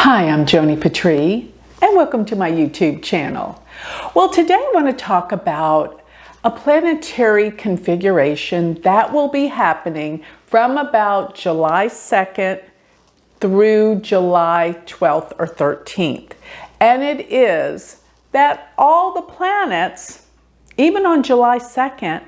Hi, I'm Joni Patry, and welcome to my YouTube channel. Well, today I want to talk about a planetary configuration that will be happening from about July 2nd through July 12th or 13th. And it is that all the planets, even on July 2nd,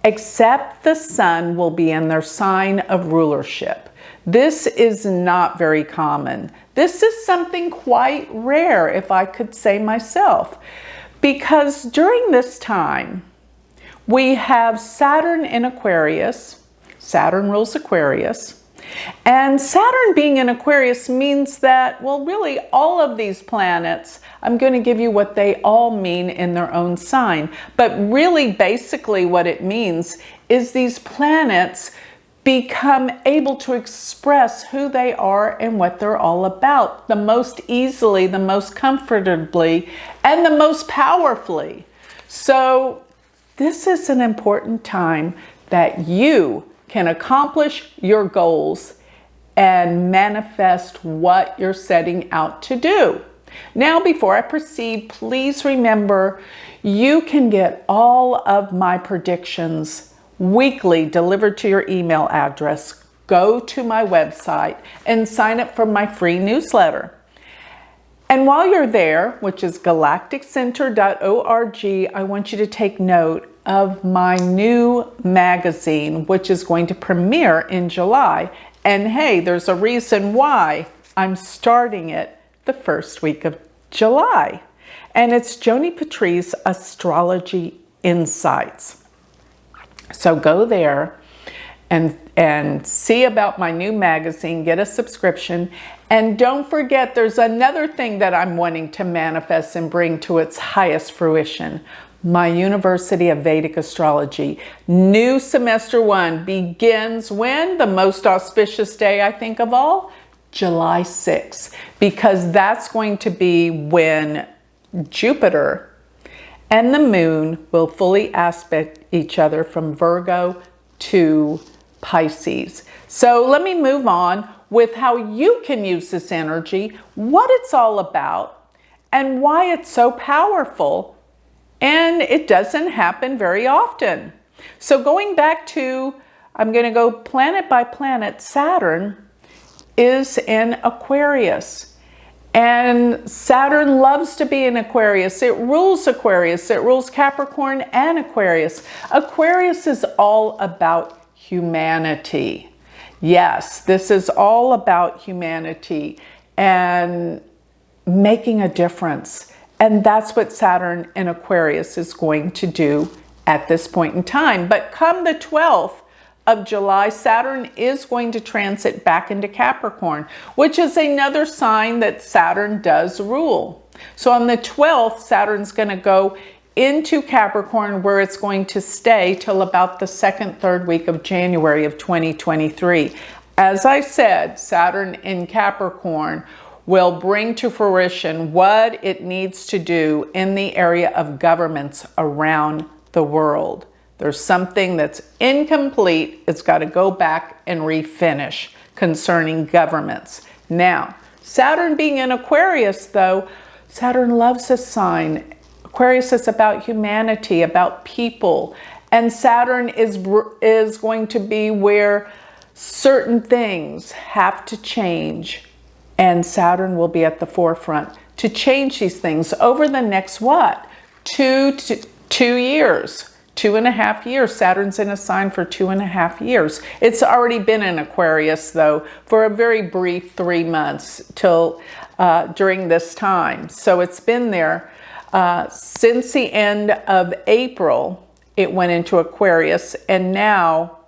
except the sun, will be in their sign of rulership. This is not very common. This is something quite rare, if I could say myself, because during this time, we have Saturn in Aquarius. Saturn rules Aquarius. And Saturn being in Aquarius means that, well, really all of these planets, I'm going to give you what they all mean in their own sign. But really, basically what it means is these planets become able to express who they are and what they're all about the most easily, the most comfortably, and the most powerfully. So this is an important time that you can accomplish your goals and manifest what you're setting out to do. Now, before I proceed, please remember you can get all of my predictions weekly delivered to your email address. Go to my website and sign up for my free newsletter. And while you're there, which is galacticcenter.org, I want you to take note of my new magazine, which is going to premiere in July. And hey, there's a reason why I'm starting it the first week of July. And it's Joni Patry's Astrology Insights. So go there and see about my new magazine, get a subscription. And don't forget, there's another thing that I'm wanting to manifest and bring to its highest fruition. My University of Vedic Astrology. New semester 1 begins when? The most auspicious day, I think, of all? July 6th. Because that's going to be when Jupiter and the moon will fully aspect each other from Virgo to Pisces. So let me move on with how you can use this energy, what it's all about, and why it's so powerful. And it doesn't happen very often. So going back to, I'm going to go planet by planet, Saturn is in Aquarius. And Saturn loves to be in Aquarius. It rules Aquarius. It rules Capricorn and Aquarius. Aquarius is all about humanity. Yes, this is all about humanity and making a difference. And that's what Saturn in Aquarius is going to do at this point in time. But come the 12th of July, Saturn is going to transit back into Capricorn, which is another sign that Saturn does rule. So on the 12th, Saturn's going to go into Capricorn, where it's going to stay till about the second, third week of January of 2023. As I said, Saturn in Capricorn will bring to fruition what it needs to do in the area of governments around the world. There's something that's incomplete. It's got to go back and refinish concerning governments. Now, Saturn being in Aquarius, though, Saturn loves this sign. Aquarius is about humanity, about people. And Saturn is going to be where certain things have to change. And Saturn will be at the forefront to change these things over the next, what? 2 years. 2.5 years. Saturn's in a sign for 2.5 years. It's already been in Aquarius, though, for a very brief 3 months till during this time. So it's been there since the end of April. It went into Aquarius, and now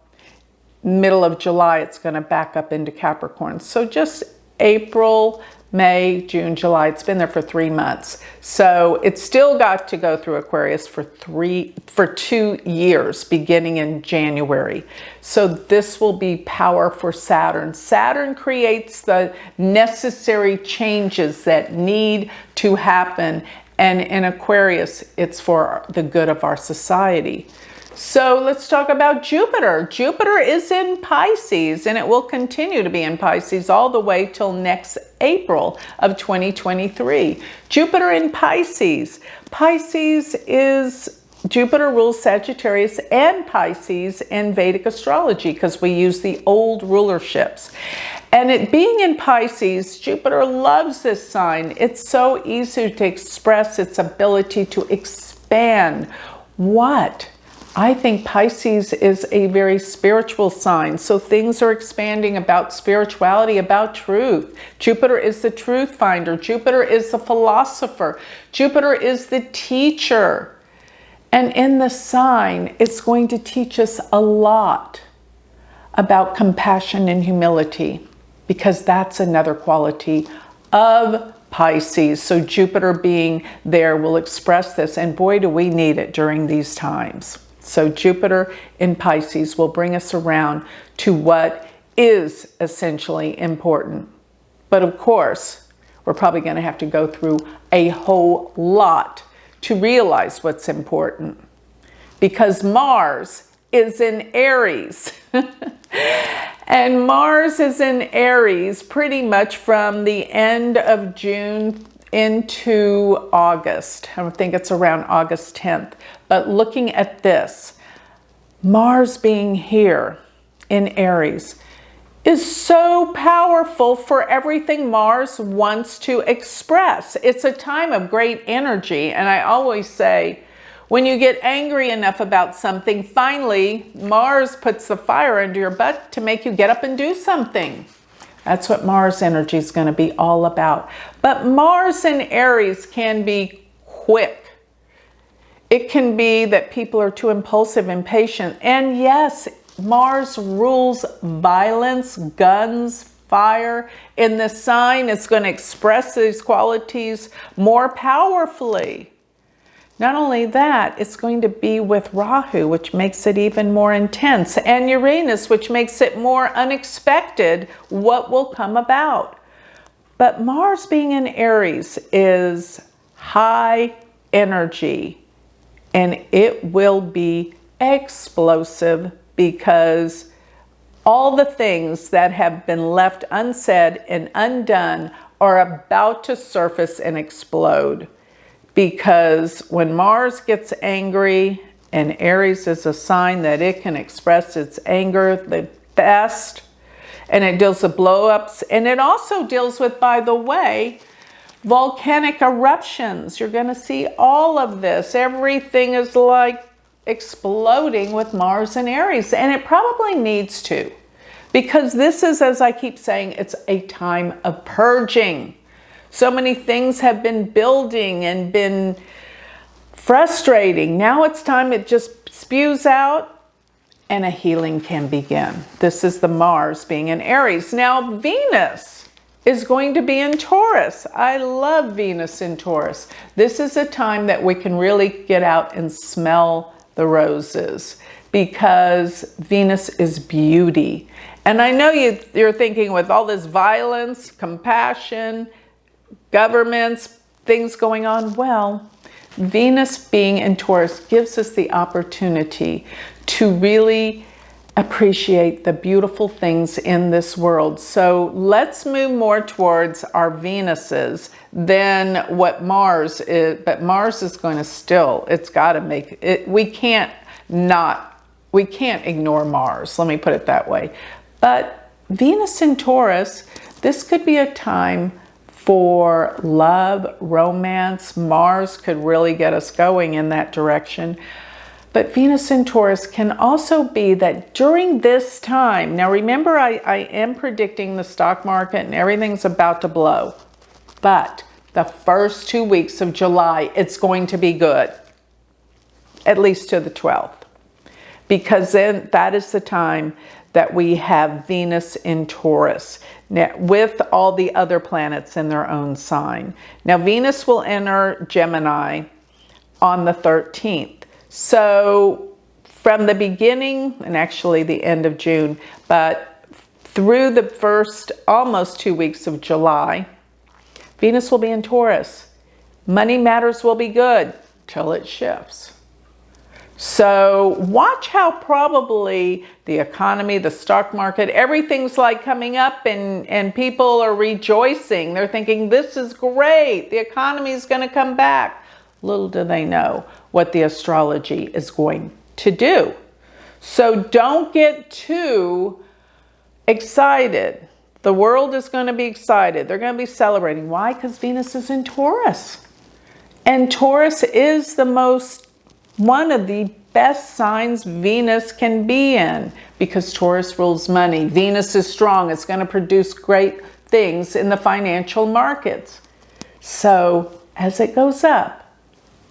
middle of July, it's going to back up into Capricorn. So just April, May, June, July. It's been there for 3 months. So it's still got to go through Aquarius for 2 years, beginning in January. So this will be power for Saturn. Saturn creates the necessary changes that need to happen. And in Aquarius, it's for the good of our society. So let's talk about Jupiter. Jupiter is in Pisces, and it will continue to be in Pisces all the way till next April of 2023. Jupiter in Pisces. Jupiter rules Sagittarius and Pisces in Vedic astrology because we use the old rulerships. And it being in Pisces, Jupiter loves this sign. It's so easy to express its ability to expand. What? I think Pisces is a very spiritual sign. So things are expanding about spirituality, about truth. Jupiter is the truth finder. Jupiter is the philosopher. Jupiter is the teacher. And in the sign, it's going to teach us a lot about compassion and humility, because that's another quality of Pisces. So Jupiter being there will express this, and boy, do we need it during these times. So Jupiter in Pisces will bring us around to what is essentially important. But of course, we're probably going to have to go through a whole lot to realize what's important, because Mars is in Aries. And Mars is in Aries pretty much from the end of June into August. I think it's around August 10th. But looking at this, Mars being here in Aries is so powerful for everything Mars wants to express. It's a time of great energy. And I always say, when you get angry enough about something, finally, Mars puts the fire under your butt to make you get up and do something. That's what Mars energy is going to be all about. But Mars in Aries can be quick. It can be that people are too impulsive, impatient. And yes, Mars rules violence, guns, fire. In the sign, it's going to express these qualities more powerfully. Not only that, it's going to be with Rahu, which makes it even more intense, and Uranus, which makes it more unexpected what will come about. But Mars being in Aries is high energy, and it will be explosive, because all the things that have been left unsaid and undone are about to surface and explode. Because when Mars gets angry, and Aries is a sign that it can express its anger the best, and it deals with blow-ups, and it also deals with, by the way, volcanic eruptions. You're going to see all of this. Everything is like exploding with Mars and Aries, and it probably needs to, because this is, as I keep saying, it's a time of purging. So many things have been building and been frustrating. Now it's time it just spews out and a healing can begin. This is the Mars being in Aries. Now Venus is going to be in Taurus. I love Venus in Taurus. This is a time that we can really get out and smell the roses, because Venus is beauty. And I know you're thinking, with all this violence, compassion, governments, things going on, well, Venus being in Taurus gives us the opportunity to really appreciate the beautiful things in this world. So let's move more towards our Venuses than what Mars is. But Mars is going to still, it's got to make it, we can't ignore Mars, let me put it that way. But Venus in Taurus, this could be a time for love, romance. Mars could really get us going in that direction. But Venus in Taurus can also be that during this time, now remember, I am predicting the stock market and everything's about to blow. But the first 2 weeks of July, it's going to be good, at least to the 12th. Because then that is the time that we have Venus in Taurus, now, with all the other planets in their own sign. Now, Venus will enter Gemini on the 13th. So from the beginning, and actually the end of June, but through the first almost 2 weeks of July, Venus will be in Taurus. Money matters will be good till it shifts. So watch how probably the economy, the stock market, everything's like coming up and people are rejoicing. They're thinking, this is great. The economy is going to come back. Little do they know what the astrology is going to do. So don't get too excited. The world is going to be excited. They're going to be celebrating. Why? Because Venus is in Taurus. And Taurus is one of the best signs Venus can be in, because Taurus rules money. Venus is strong. It's going to produce great things in the financial markets. So as it goes up,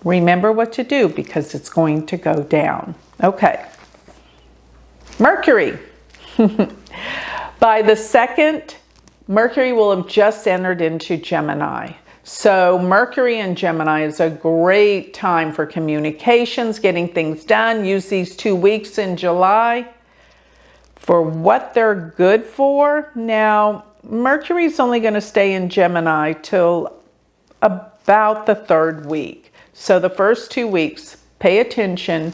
remember what to do, because it's going to go down. Okay. Mercury. By the 2nd, Mercury will have just entered into Gemini. So Mercury in Gemini is a great time for communications, getting things done. Use these 2 weeks in July for what they're good for. Now, Mercury's only going to stay in Gemini till about the 3rd week. So the first 2 weeks, pay attention.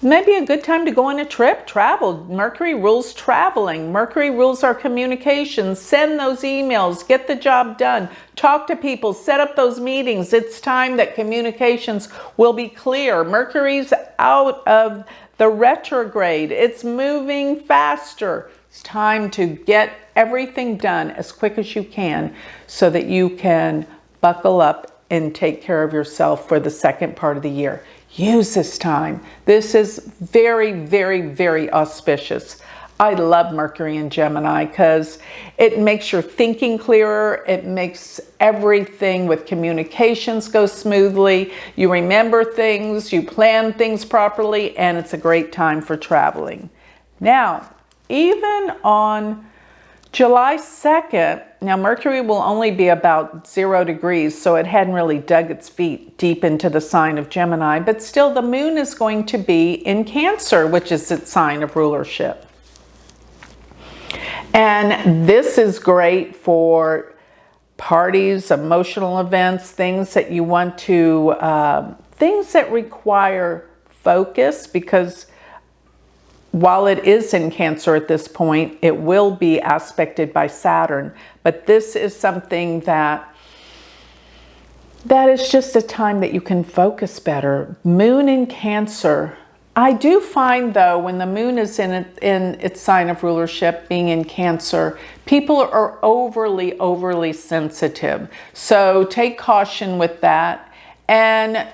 Maybe a good time to go on a trip, travel. Mercury rules traveling. Mercury rules our communications. Send those emails, get the job done, talk to people, set up those meetings. It's time that communications will be clear. Mercury's out of the retrograde. It's moving faster. It's time to get everything done as quick as you can so that you can buckle up and take care of yourself for the second part of the year. Use this time. This is very, very, very auspicious. I love Mercury in Gemini because it makes your thinking clearer. It makes everything with communications go smoothly. You remember things, you plan things properly, and it's a great time for traveling. Now, even on July 2nd, now Mercury will only be about 0 degrees, so it hadn't really dug its feet deep into the sign of Gemini, but still the moon is going to be in Cancer, which is its sign of rulership. And this is great for parties, emotional events, things that you want to, things that require focus, because while it is in Cancer at this point, it will be aspected by Saturn. But this is something that is just a time that you can focus better. Moon in Cancer. I do find, though, when the moon is in its sign of rulership, being in Cancer, people are overly sensitive. So take caution with that, and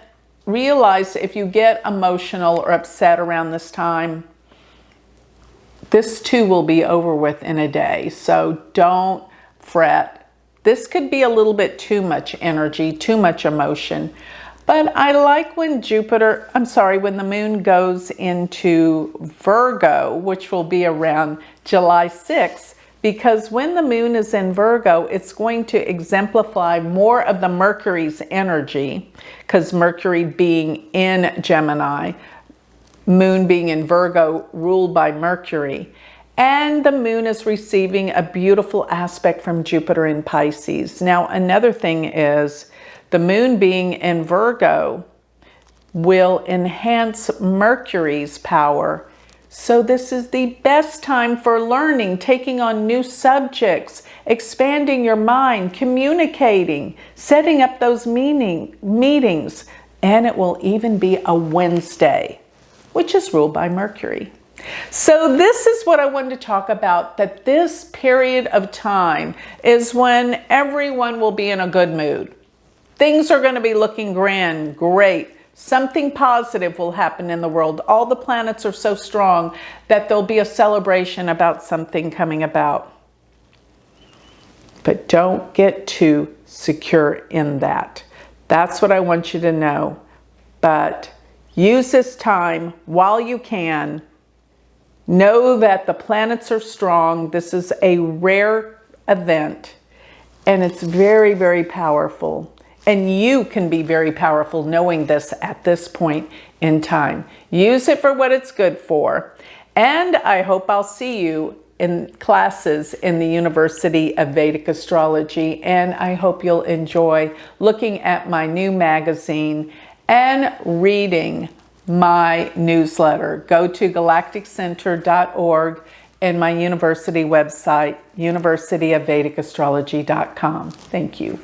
realize if you get emotional or upset around this time, this too will be over with in a day. So don't fret. This could be a little bit too much energy, too much emotion. But I like when when the moon goes into Virgo, which will be around July 6th, because when the moon is in Virgo, it's going to exemplify more of the Mercury's energy, because Mercury being in Gemini, moon being in Virgo, ruled by Mercury. And the moon is receiving a beautiful aspect from Jupiter in Pisces. Now, another thing is the moon being in Virgo will enhance Mercury's power. So this is the best time for learning, taking on new subjects, expanding your mind, communicating, setting up those meetings. And it will even be a Wednesday, which is ruled by Mercury. So this is what I wanted to talk about, that this period of time is when everyone will be in a good mood. Things are going to be looking grand, great. Something positive will happen in the world. All the planets are so strong that there'll be a celebration about something coming about. But don't get too secure in that. That's what I want you to know. But use this time while you can. Know that the planets are strong. This is a rare event, and it's very, very powerful. And you can be very powerful knowing this at this point in time. Use it for what it's good for. And I hope I'll see you in classes in the University of Vedic Astrology. And I hope you'll enjoy looking at my new magazine and reading my newsletter. Go to galacticcenter.org and my university website, universityofvedicastrology.com. Thank you.